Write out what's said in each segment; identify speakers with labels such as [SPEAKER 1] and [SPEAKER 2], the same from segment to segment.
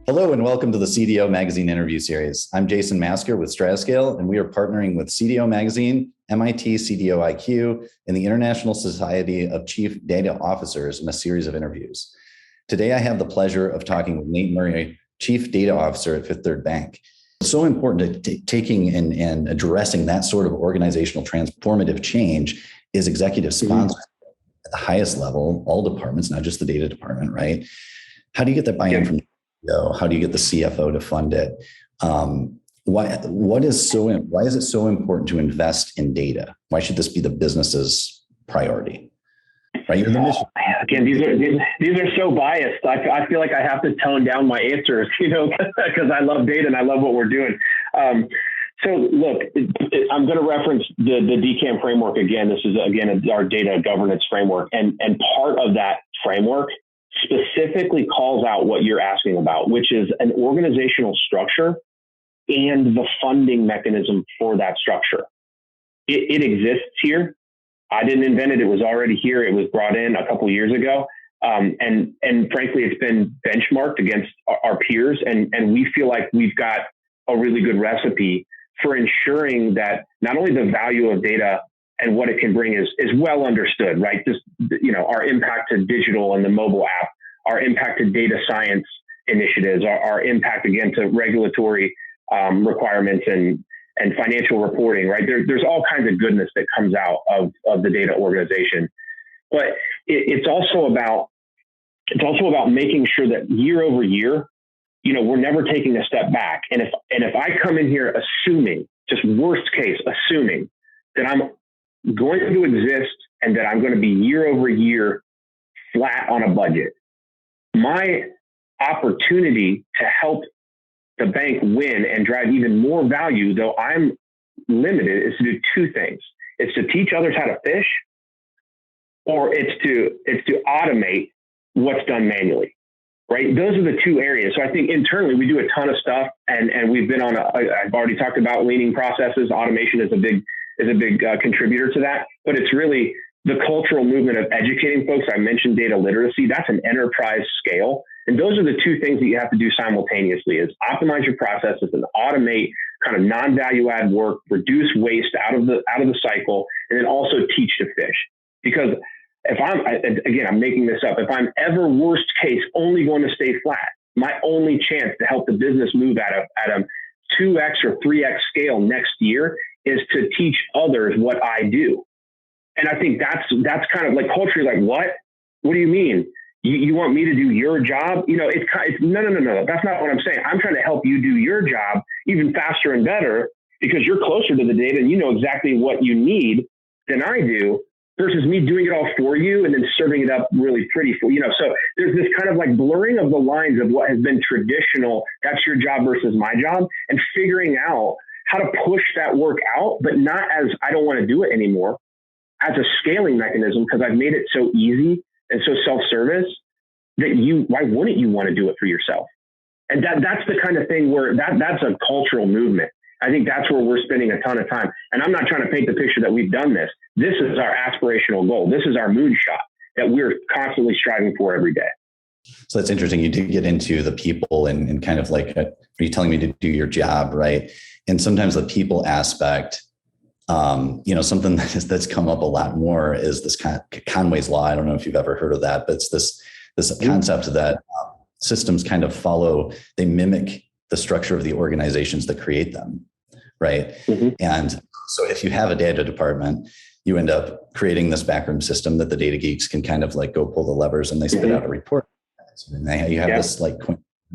[SPEAKER 1] Hello and welcome to the CDO Magazine interview series. I'm Jason Masker with Stratascale, and we are partnering with CDO Magazine, MIT CDO IQ, and the International Society of Chief Data Officers in a series of interviews. Today, I have the pleasure of talking with Nate Murray, Chief Data Officer at Fifth Third Bank. It's so important to taking and addressing that sort of organizational transformative change is executive sponsor at the highest level, all departments, not just the data department, right? How do you get that buy-in from how do you get the CFO to fund it? Why is it so important to invest in data? Why should this be the business's priority? Right? You're the mission.
[SPEAKER 2] Again, these are so biased. I feel like I have to tone down my answers, because I love data and I love what we're doing. So look, I'm going to reference the DCAM framework again. This is again our data governance framework, and part of that framework specifically calls out what you're asking about, which is an organizational structure and the funding mechanism for that structure. It exists here. I didn't invent it. It was already here. It was brought in a couple of years ago. And frankly, it's been benchmarked against our peers. And we feel like we've got a really good recipe for ensuring that not only the value of data and what it can bring is well understood, right? Just, our impact to digital and the mobile app, our impact to data science initiatives, our impact again to regulatory requirements and financial reporting, right? There's all kinds of goodness that comes out of the data organization, but it's also about making sure that year over year, we're never taking a step back. And if I come in here assuming, just worst case, assuming that I'm going to exist and that I'm going to be year over year flat on a budget, my opportunity to help the bank win and drive even more value, though I'm limited, is to do two things. It's to teach others how to fish, or it's to automate what's done manually, right? Those are the two areas. So I think internally we do a ton of stuff, and we've been on I've already talked about leaning processes. Automation is a big contributor to that, but it's really the cultural movement of educating folks. I mentioned data literacy. That's an enterprise scale. And those are the two things that you have to do simultaneously: is optimize your processes and automate kind of non-value add work, reduce waste out of the cycle, and then also teach to fish. Because I'm making this up, if I'm ever worst case only going to stay flat, my only chance to help the business move at a 2x or 3x scale next year is to teach others what I do. And I think that's kind of like culturally, like, what do you mean? You want me to do your job? It's no. That's not what I'm saying. I'm trying to help you do your job even faster and better, because you're closer to the data and you know exactly what you need than I do, versus me doing it all for you and then serving it up really pretty for you. So there's this kind of like blurring of the lines of what has been traditional. That's your job versus my job, and figuring out how to push that work out, but not as I don't want to do it anymore, as a scaling mechanism, because I've made it so easy and so self-service that why wouldn't you want to do it for yourself? And that's the kind of thing where that's a cultural movement. I think that's where we're spending a ton of time. And I'm not trying to paint the picture that we've done this. This is our aspirational goal. This is our moonshot that we're constantly striving for every day.
[SPEAKER 1] So that's interesting. You did get into the people and kind of like, are you telling me to do your job, right? And sometimes the people aspect, something that's come up a lot more is this kind of Conway's Law. I don't know if you've ever heard of that, but it's this concept that systems kind of they mimic the structure of the organizations that create them, right? Mm-hmm. And so if you have a data department, you end up creating this backroom system that the data geeks can kind of like go pull the levers and they spit out a report. And you have this like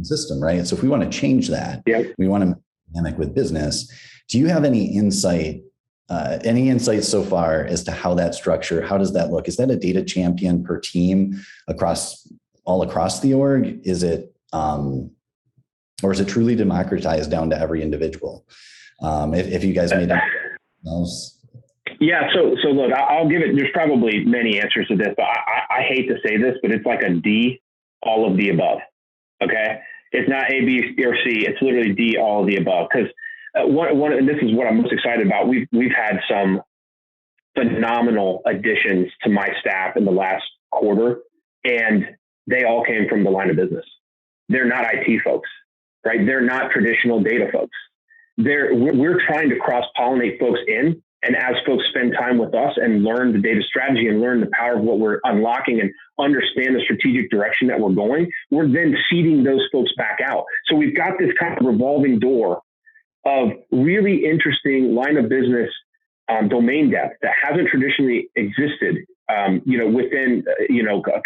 [SPEAKER 1] system, right? So if we want to change that, we want to dynamic with business. Do you have any insight so far as to how that structure, how does that look? Is that a data champion per team all across the org? Is it, or is it truly democratized down to every individual? If you guys made those.
[SPEAKER 2] Yeah. So look, I'll give it, there's probably many answers to this, but I hate to say this, but it's like a D, all of the above. Okay. It's not A, B, or C. It's literally D, all of the above. Because and this is what I'm most excited about. We've had some phenomenal additions to my staff in the last quarter, and they all came from the line of business. they're not IT folks, right? They're not traditional data folks. We're trying to cross-pollinate folks in. And as folks spend time with us and learn the data strategy and learn the power of what we're unlocking and understand the strategic direction that we're going, we're then seeding those folks back out. So we've got this kind of revolving door of really interesting line of business domain depth that hasn't traditionally existed, within,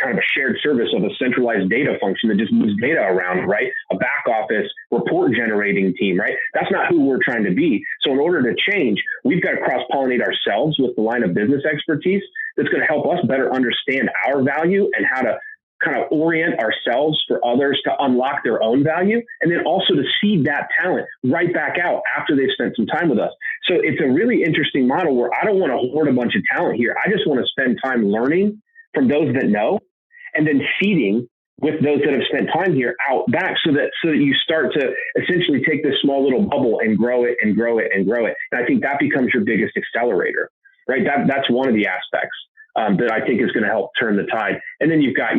[SPEAKER 2] kind of a shared service of a centralized data function that just moves data around, right? A back office report generating team, right? That's not who we're trying to be. So in order to change, we've got to cross-pollinate ourselves with the line of business expertise that's going to help us better understand our value and how to kind of orient ourselves for others to unlock their own value, and then also to seed that talent right back out after they've spent some time with us. So it's a really interesting model where I don't want to hoard a bunch of talent here. I just want to spend time learning from those that know, and then seeding with those that have spent time here out back so that you start to essentially take this small little bubble and grow it and grow it and grow it. And I think that becomes your biggest accelerator, right? That's one of the aspects that I think is going to help turn the tide. And then you've got,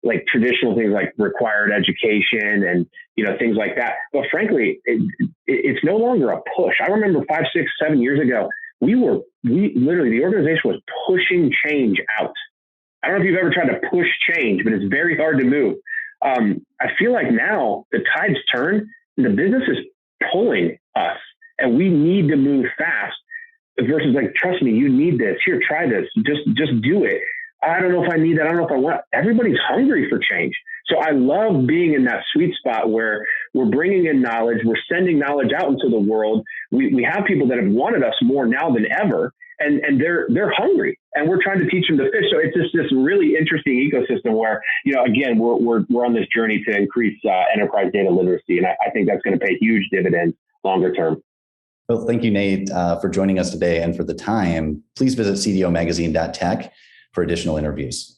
[SPEAKER 2] like traditional things like required education and, things like that. But frankly, it's no longer a push. I remember 5, 6, 7 years ago, we literally, the organization was pushing change out. I don't know if you've ever tried to push change, but it's very hard to move. I feel like now the tide's turned and the business is pulling us and we need to move fast versus like, trust me, you need this. Here, try this. Just do it. I don't know if I need that. I don't know if I want. Everybody's hungry for change. So I love being in that sweet spot where we're bringing in knowledge. We're sending knowledge out into the world. We have people that have wanted us more now than ever, and they're hungry, and we're trying to teach them to fish. So it's just this really interesting ecosystem where, again, we're on this journey to increase enterprise data literacy, and I think that's going to pay huge dividends longer term.
[SPEAKER 1] Well, thank you, Nate, for joining us today and for the time. Please visit cdomagazine.tech for additional interviews.